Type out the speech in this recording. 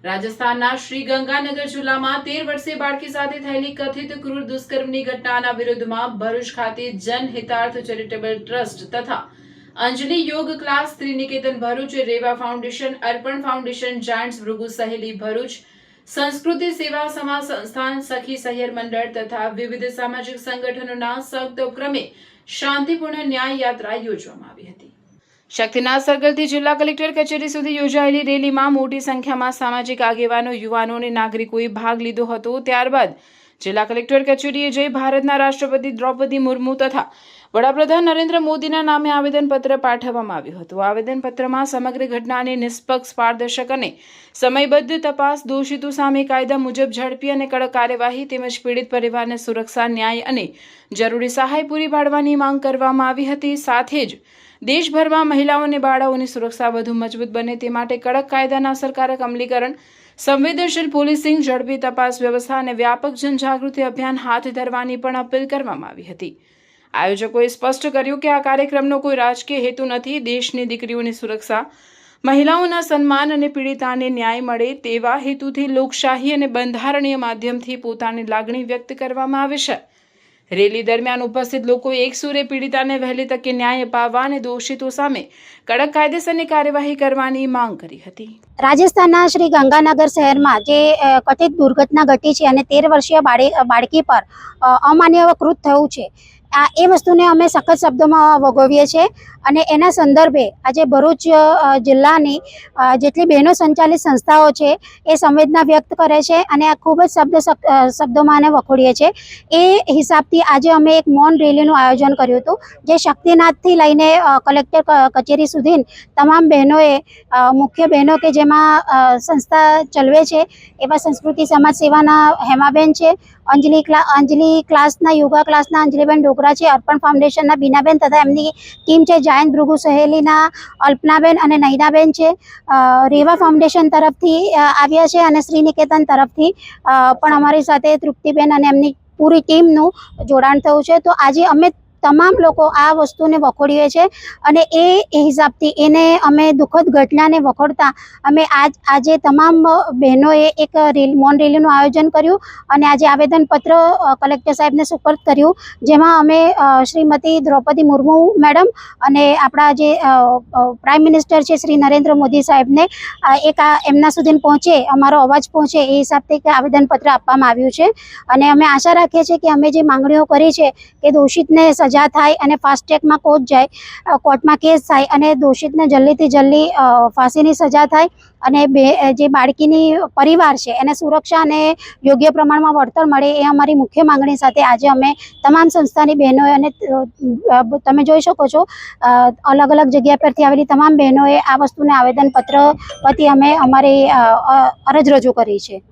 રાજસ્થાનના શ્રી ગંગાનગર જિલ્લામાં 13 વર્ષીય બાળકી સાથે થયેલી કથિત ક્રૂર દુષ્કર્મની ઘટનાના વિરોધમાં ભરૂચ ખાતે જનહિતાર્થ ચેરિટેબલ ટ્રસ્ટ તથા અંજલિ યોગ ક્લાસ ત્રિનિકેતન ભરૂચ, રેવા ફાઉન્ડેશન, અર્પણ ફાઉન્ડેશન, જાયન્ટ્સ ભૃગુ સહેલી ભરૂચ, સંસ્કૃતિ સેવા સમાજ સંસ્થાન, સખી સહિયર મંડળ તથા વિવિધ સામાજિક સંગઠનોના સંયુક્ત ઉપક્રમે શાંતિપૂર્ણ ન્યાય યાત્રા યોજવામાં આવી હતી। શક્તિનાથ સર્કલથી જિલ્લા કલેક્ટર કચેરી સુધી યોજાયેલી રેલીમાં મોટી સંખ્યામાં સામાજિક આગેવાનો, યુવાનો અને નાગરિકોએ ભાગ લીધો હતો। ત્યારબાદ જિલ્લા કલેક્ટર કચેરીએ જઈ ભારતના રાષ્ટ્રપતિ દ્રૌપદી મુર્મુ તથા વડાપ્રધાન નરેન્દ્ર મોદીના નામે આવેદનપત્ર પાઠવવામાં આવ્યું હતું। આવેદનપત્રમાં સમગ્ર ઘટનાની નિષ્પક્ષ, પારદર્શક અને સમયબદ્ધ તપાસ, દોષિતો સામે કાયદા મુજબ ઝડપી અને કડક કાર્યવાહી તેમજ પીડિત પરિવારને સુરક્ષા, ન્યાય અને જરૂરી સહાય પૂરી પાડવાની માંગ કરવામાં આવી હતી। સાથે જ દેશભરમાં મહિલાઓ અને બાળકોની સુરક્ષા વધુ મજબૂત બને તે માટે કડક કાયદાના અસરકારક અમલીકરણ, સંવેદનશીલ પોલીસિંગ, ઝડપી તપાસ વ્યવસ્થા અને વ્યાપક જનજાગૃતિ અભિયાન હાથ ધરવાની પણ અપીલ કરવામાં આવી હતી। આયોજકોએ સ્પષ્ટ કર્યું કે આ કાર્યક્રમનો કોઈ રાજકીય હેતુ નથી। દેશની દીકરીઓની સુરક્ષા, મહિલાઓના સન્માન અને પીડિતાને ન્યાય મળે તેવા હેતુથી લોકશાહી અને બંધારણીય માધ્યમથી પોતાની લાગણી વ્યક્ત કરવામાં આવે છે। રેલી દરમિયાન ઉપસ્થિત લોકોએ એકસૂરે પીડિતાને વહેલી તકે ન્યાય અપાવવા અને દોષિતો સામે કડક કાયદેસરની કાર્યવાહી કરવાની માંગ કરી હતી। રાજસ્થાનના શ્રી ગંગાનગર શહેરમાં જે કથિત દુર્ઘટના ઘટી છે અને 13 વર્ષીય બાળકી પર અમાન્ય કૃત થયું છે, એ વસ્તુને અમે સખત શબ્દોમાં વગોવીએ છીએ અને એના સંદર્ભે આજે ભરૂચ જિલ્લાની જેટલી બહેનો સંચાલિત સંસ્થાઓ છે એ સંવેદના વ્યક્ત કરે છે અને આ ખૂબ જ શબ્દોમાં આને વખોડીએ છીએ। એ હિસાબથી આજે અમે એક મૌન રેલીનું આયોજન કર્યું હતું, જે શક્તિનાથથી લઈને કલેક્ટર કચેરી સુધી તમામ બહેનોએ, મુખ્ય બહેનો કે જેમાં સંસ્થા ચલવે છે એવા સંસ્કૃતિ સમાજ સેવાના હેમાબેન છે, અંજલિ ક્લાસના, યોગા ક્લાસના અંજલિબેન ડોગરા છે, અર્પણ ફાઉન્ડેશનના બીનાબેન તથા એમની ટીમ છે, જાયન્ટ ભૃગુ સહેલીના અલ્પનાબેન અને નૈનાબેન છે, રેવા ફાઉન્ડેશન તરફથી આવ્યા છે અને શ્રીનિકેતન તરફથી પણ અમારી સાથે તૃપ્તિબેન અને એમની પૂરી ટીમનું જોડાણ થયું છે। તો આજે અમે તમામ લોકો આ વસ્તુને વખોડીએ છીએ અને એ હિસાબથી એને અમે દુઃખદ ઘટનાને વખોડતા અમે આજે તમામ બહેનોએ એક મૌન રેલીનું આયોજન કર્યું અને આજે આવેદનપત્ર કલેક્ટર સાહેબને સુપરત કર્યું, જેમાં અમે શ્રીમતી દ્રૌપદી મુર્મુ મેડમ અને આપણા જે પ્રાઇમ મિનિસ્ટર છે શ્રી નરેન્દ્ર મોદી સાહેબને એમના સુધી પહોંચે, અમારો અવાજ પહોંચે એ હિસાબથી આવેદનપત્ર આપવામાં આવ્યું છે અને અમે આશા રાખીએ છીએ કે અમે જે માંગણીઓ કરી છે કે દોષિતને સજા થાય અને ફાસ્ટ ટ્રેકમાં કોર્ટમાં કેસ થાય અને દોષિતને જલ્દીથી જલ્દી ફાંસીની સજા થાય અને જે બાળકીની પરિવાર છે એને સુરક્ષા અને યોગ્ય પ્રમાણમાં વળતર મળે, એ અમારી મુખ્ય માંગણી સાથે આજે અમે તમામ સંસ્થાની બહેનોએ અને તમે જોઈ શકો છો અલગ અલગ જગ્યા પરથી આવેલી તમામ બહેનોએ આ વસ્તુને આવેદનપત્ર પરથી અમે અમારી અરજ રજૂ કરી છે।